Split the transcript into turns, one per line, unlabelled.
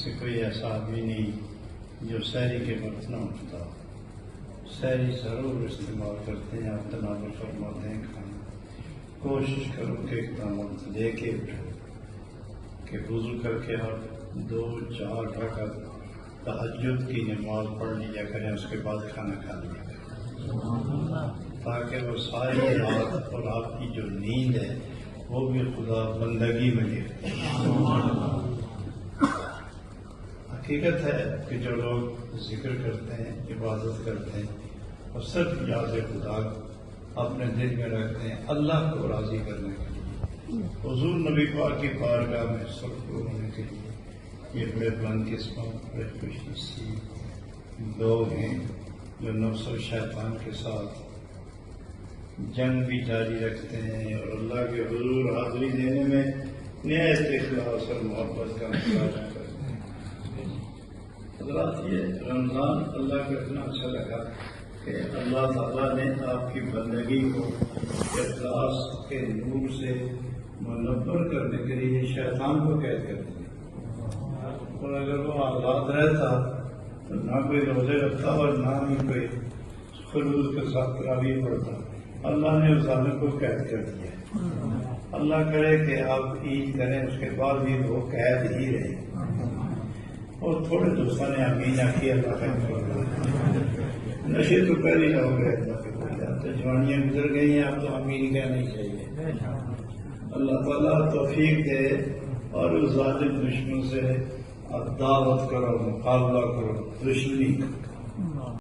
سے کوئی ایسا آدمی نہیں جو سحری کے وقت نہ اٹھتا. سحری ضرور استعمال کرتے ہیں، آپ تناول فرماتے ہیں کھانا. کوشش کرو کہ اقدام لے کے اٹھو کہ وضو کر کے آپ 2-4 رکعت تہجد کی نماز پڑھ لیا کریں، اس کے بعد کھانا کھا لیا کریں، تاکہ وہ ساری رات اور آپ کی جو نیند ہے وہ بھی خدا بندگی میں دیکھتے ہیں. حقیقت ہے کہ جو لوگ ذکر کرتے ہیں، عبادت کرتے ہیں اور صرف یاد خدا اپنے دل میں رکھتے ہیں اللہ کو راضی کرنے کے لیے، حضور نبی پاک کی بارگاہ میں سرخرو ہونے کے لیے، یہ بڑے بلند قسمت، بڑے خوش نصیب لوگ ہیں جو نفس و شیطان کے ساتھ جنگ بھی جاری رکھتے ہیں اور اللہ کے حضور حاضری دینے میں نہایت اخلاص اور محبت کا مظاہرہ کرتے ہیں. حضرات، یہ رمضان اللہ کو اتنا اچھا لگا کہ اللہ تعالیٰ نے آپ کی بندگی کو اخلاص کے نور سے منور کرنے کے لیے شیطان کو قید کر دیا، اور اگر وہ آزاد رہتا تو نہ کوئی روزے رکھتا اور نہ ہی کوئی خلوص کے ساتھ تراویح پڑھتا. اللہ نے اس ظالم کو قید کر دیا. اللہ کرے کہ آپ عید کریں، اس کے بعد بھی وہ قید ہی رہے. اور تھوڑے دوستوں نے امین آخی اللہ کا نشے تو پہلے نہ ہو گئے. اللہ تو جوانیاں گزر گئی ہیں، اب تو امین کہنا ہی چاہیے. اللہ تعالیٰ توفیق دے اور اس ظالم دشمن سے آپ دعوت کرو، مقابلہ کرو، دشمنی کرو.